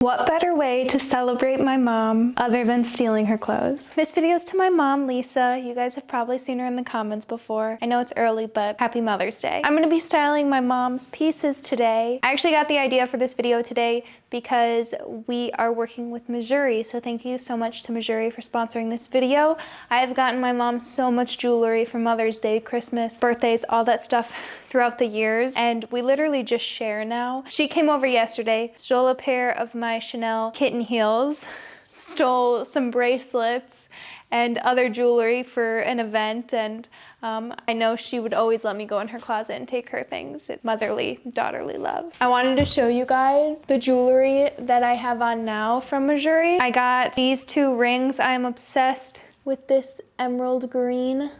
What better way to celebrate my mom other than stealing her clothes? This video is to my mom, Lisa. You guys have probably seen her in the comments before. I know it's early, but happy Mother's Day. I'm gonna be styling my mom's pieces today. I actually got the idea for this video today because we are working with Mejuri, so thank you so much to Mejuri for sponsoring this video. I have gotten my mom so much jewelry for Mother's Day, Christmas, birthdays, all that stuff throughout the years, and we literally just share now. She came over yesterday, stole a pair of my Chanel kitten heels, stole some bracelets and other jewelry for an event, and I know she would always let me go in her closet and take her things. It's motherly, daughterly love. I wanted to show you guys the jewelry that I have on now from Mejuri. I got these two rings. I am obsessed with this emerald green.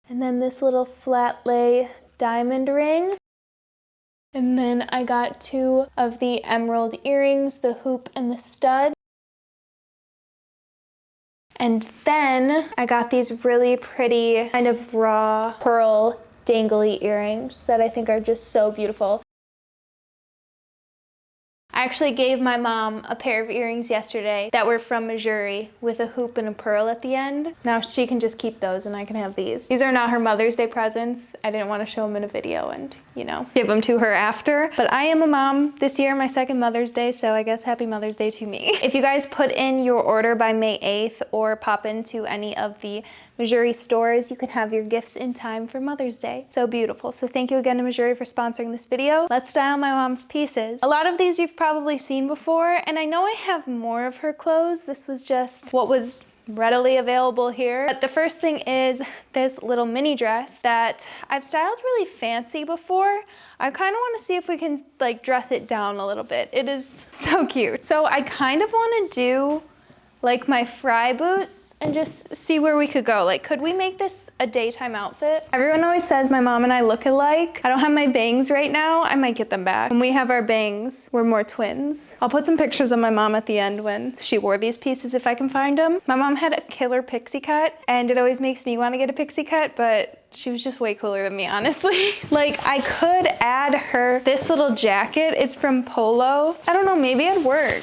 And then this little flat lay diamond ring. And then I got two of the emerald earrings, the hoop and the stud. And then I got these really pretty kind of raw pearl dangly earrings that I think are just so beautiful. I actually gave my mom a pair of earrings yesterday that were from Mejuri with a hoop and a pearl at the end. Now she can just keep those and I can have these. These are not her Mother's Day presents. I didn't want to show them in a video and, you know, give them to her after. But I am a mom this year, my second Mother's Day, so I guess happy Mother's Day to me. If you guys put in your order by May 8th or pop into any of the Mejuri stores, you can have your gifts in time for Mother's Day. So beautiful. So thank you again to Mejuri for sponsoring this video. Let's style my mom's pieces. A lot of these you've probably seen before, and I know I have more of her clothes. This was just what was readily available here. But the first thing is this little mini dress that I've styled really fancy before. I kind of want to see if we can like dress it down a little bit. It is so cute. So I kind of want to do like my fry boots and just see where we could go. Like, could we make this a daytime outfit? Everyone always says my mom and I look alike. I don't have my bangs right now. I might get them back. When we have our bangs, we're more twins. I'll put some pictures of my mom at the end when she wore these pieces if I can find them. My mom had a killer pixie cut, and it always makes me want to get a pixie cut, but she was just way cooler than me, honestly. Like, I could add her this little jacket. It's from Polo. I don't know, maybe it'd work.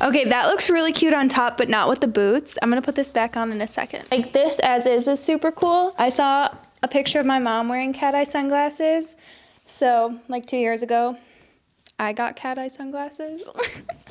Okay, that looks really cute on top, but not with the boots. I'm gonna put this back on in a second. Like, this as is super cool. I saw a picture of my mom wearing cat eye sunglasses. So, like 2 years ago, I got cat eye sunglasses.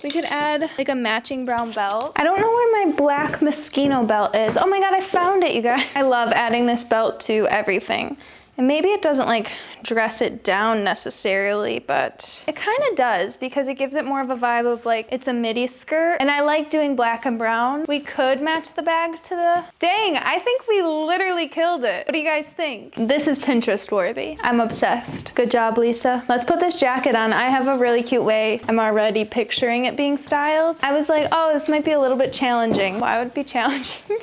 We could add like a matching brown belt. I don't know where my black Moschino belt is. Oh my God, I found it, you guys. I love adding this belt to everything. And maybe it doesn't like dress it down necessarily, but it kind of does because it gives it more of a vibe of like it's a midi skirt. And I like doing black and brown. We could match the bag to the... Dang, I think we literally killed it. What do you guys think? This is Pinterest worthy. I'm obsessed. Good job, Lisa. Let's put this jacket on. I have a really cute way. I'm already picturing it being styled. I was like, oh, this might be a little bit challenging. Why would it be challenging?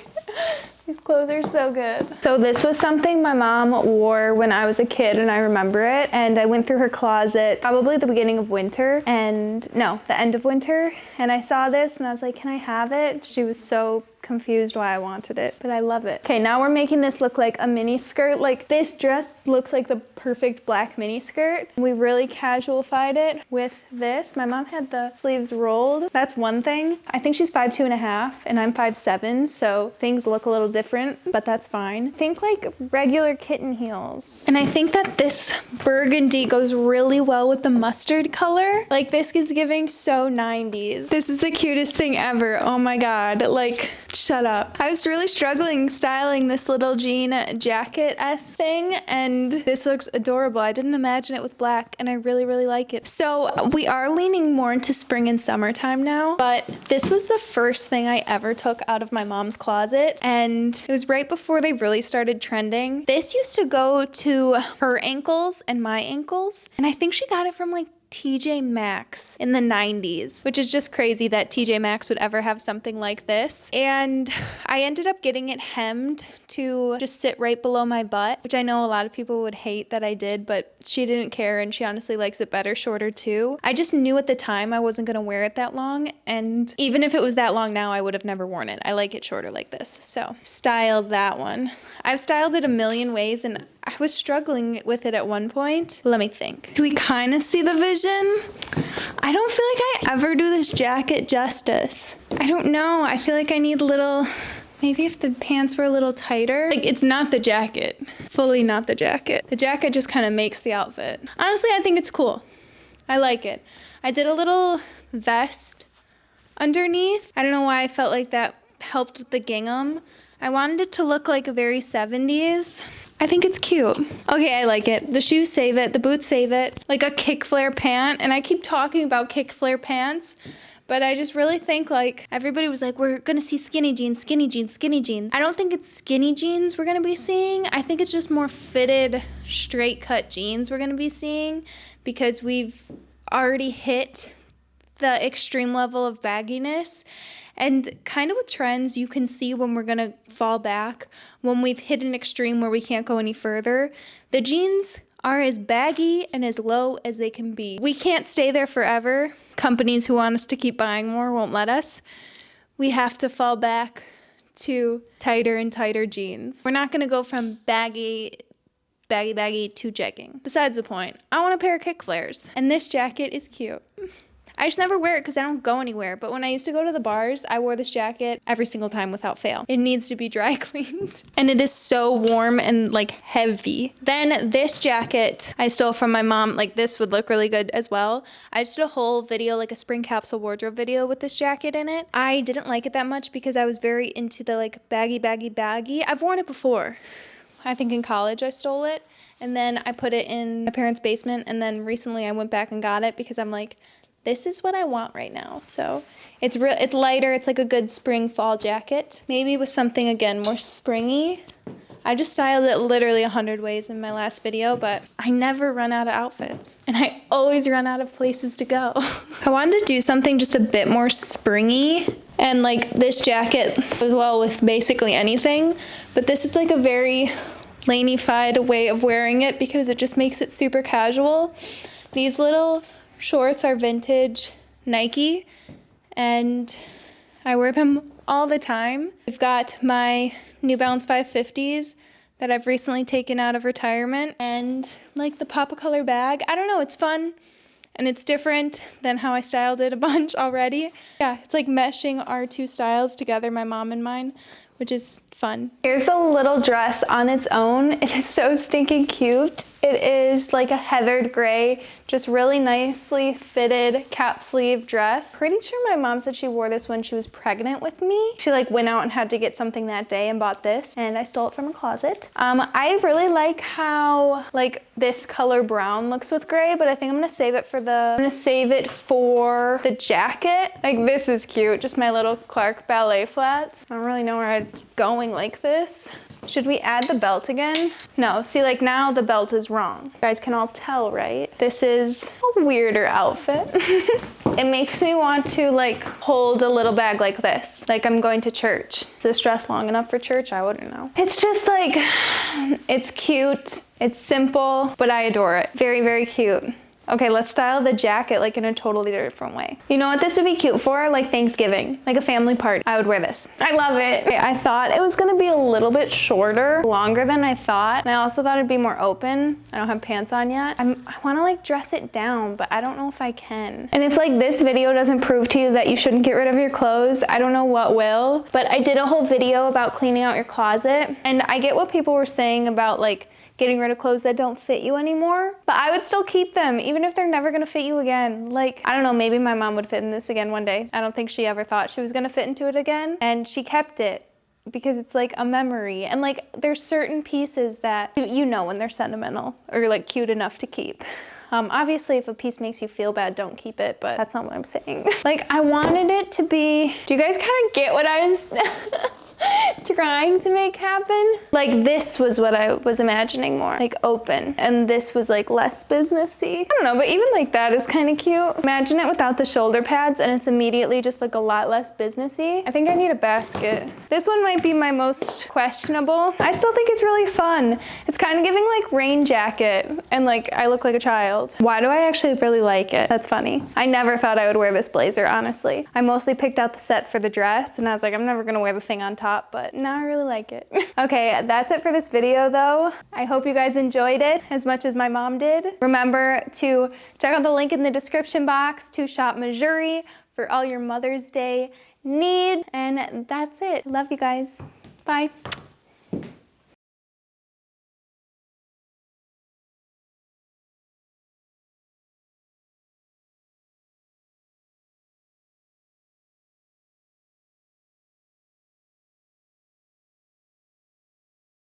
These clothes are so good. So this was something my mom wore when I was a kid and I remember it. And I went through her closet probably the beginning of winter and no, the end of winter. And I saw this and I was like, can I have it? She was so confused why I wanted it, but I love it. Okay, now we're making this look like a mini skirt. Like this dress looks like the perfect black mini skirt. We really casualified it with this. My mom had the sleeves rolled. That's one thing. I think she's 5'2.5" and I'm 5'7", so things look a little different, but that's fine. Think like regular kitten heels. And I think that this burgundy goes really well with the mustard color. Like this is giving so 90s. This is the cutest thing ever. Oh my God, like shut up. I was really struggling styling this little jean jacket-esque thing, and this looks adorable. I didn't imagine it with black, and I really, really like it. So we are leaning more into spring and summertime now, but this was the first thing I ever took out of my mom's closet, and it was right before they really started trending. This used to go to her ankles and my ankles, and I think she got it from like TJ Maxx in the 90s, which is just crazy that TJ Maxx would ever have something like this. And I ended up getting it hemmed to just sit right below my butt, which I know a lot of people would hate that I did, but she didn't care and she honestly likes it better shorter too. I just knew at the time I wasn't gonna wear it that long, and even if it was that long now, I would have never worn it. I like it shorter like this, so styled that one. I've styled it a million ways, and I was struggling with it at one point. Let me think. Do we kind of see the vision? I don't feel like I ever do this jacket justice. I don't know. I feel like I need a little, maybe if the pants were a little tighter. Like, it's not the jacket. Fully not the jacket. The jacket just kind of makes the outfit. Honestly, I think it's cool. I like it. I did a little vest underneath. I don't know why I felt like that helped with the gingham. I wanted it to look like a very 70s. I think it's cute. Okay, I like it. The shoes save it. The boots save it. Like a kick flare pant. And I keep talking about kick flare pants, but I just really think like everybody was like, we're gonna see skinny jeans, skinny jeans, skinny jeans. I don't think it's skinny jeans we're gonna be seeing. I think it's just more fitted, straight cut jeans we're gonna be seeing because we've already hit the extreme level of bagginess. And kind of with trends, you can see when we're gonna fall back, when we've hit an extreme where we can't go any further. The jeans are as baggy and as low as they can be. We can't stay there forever. Companies who want us to keep buying more won't let us. We have to fall back to tighter and tighter jeans. We're not gonna go from baggy to jegging. Besides the point, I want a pair of kick flares, and this jacket is cute. I just never wear it because I don't go anywhere. But when I used to go to the bars, I wore this jacket every single time without fail. It needs to be dry cleaned. And it is so warm and like heavy. Then this jacket I stole from my mom. Like this would look really good as well. I just did a whole video, like a spring capsule wardrobe video with this jacket in it. I didn't like it that much because I was very into the like baggy. I've worn it before. I think in college I stole it. And then I put it in my parents' basement. And then recently I went back and got it because I'm like, this is what I want right now. So it's lighter. It's like a good spring fall jacket. Maybe with something, again, more springy. I just styled it literally 100 ways in my last video, but I never run out of outfits. And I always run out of places to go. I wanted to do something just a bit more springy. And like this jacket as well with basically anything. But this is like a very lanified way of wearing it because it just makes it super casual. These little shorts are vintage Nike and I wear them all the time. We've got my New Balance 550s that I've recently taken out of retirement and like the pop of color bag. I don't know, it's fun and it's different than how I styled it a bunch already. Yeah, it's like meshing our two styles together, my mom and mine, which is fun. Here's the little dress on its own. It is so stinking cute. It is like a heathered gray, just really nicely fitted cap sleeve dress. Pretty sure my mom said she wore this when she was pregnant with me. She like went out and had to get something that day and bought this and I stole it from a closet. I really like how like this color brown looks with gray, but I think I'm gonna save it for the jacket. Like this is cute, just my little Clark ballet flats. I don't really know where I'd keep going like this. Should we add the belt again? No, see like now the belt is wrong. You guys can all tell, right? This is a weirder outfit. It makes me want to like hold a little bag like this, like I'm going to church. Is this dress long enough for church? I wouldn't know. It's just like, it's cute, it's simple, but I adore it. Very, very cute. Okay, let's style the jacket like in a totally different way. You know what this would be cute for? Like Thanksgiving, like a family party. I would wear this. I love it. Okay, I thought it was gonna be a little bit shorter, longer than I thought. And I also thought it'd be more open. I don't have pants on yet. I wanna like dress it down, but I don't know if I can. And if like this video doesn't prove to you that you shouldn't get rid of your clothes, I don't know what will. But I did a whole video about cleaning out your closet. And I get what people were saying about like getting rid of clothes that don't fit you anymore, but I would still keep them even if they're never gonna fit you again. Like, I don't know, maybe my mom would fit in this again one day. I don't think she ever thought she was gonna fit into it again, and she kept it because it's like a memory. And like, there's certain pieces that you know when they're sentimental or like cute enough to keep. Obviously, if a piece makes you feel bad, don't keep it, but that's not what I'm saying. Like, I wanted it to be, do you guys kind of get what I was trying to make happen? Like this was what I was imagining more, like open, and this was like less businessy. I don't know, but even like that is kind of cute. Imagine it without the shoulder pads and it's immediately just like a lot less businessy. I think I need a basket. This one might be my most questionable. I still think it's really fun. It's kind of giving like rain jacket and like I look like a child. Why do I actually really like it? That's funny. I never thought I would wear this blazer, honestly. I mostly picked out the set for the dress and I was like, I'm never gonna wear the thing on top top, but now I really like it. Okay, that's it for this video though. I hope you guys enjoyed it as much as my mom did. Remember to check out the link in the description box to shop Mejuri for all your Mother's Day need. And that's it. Love you guys. Bye.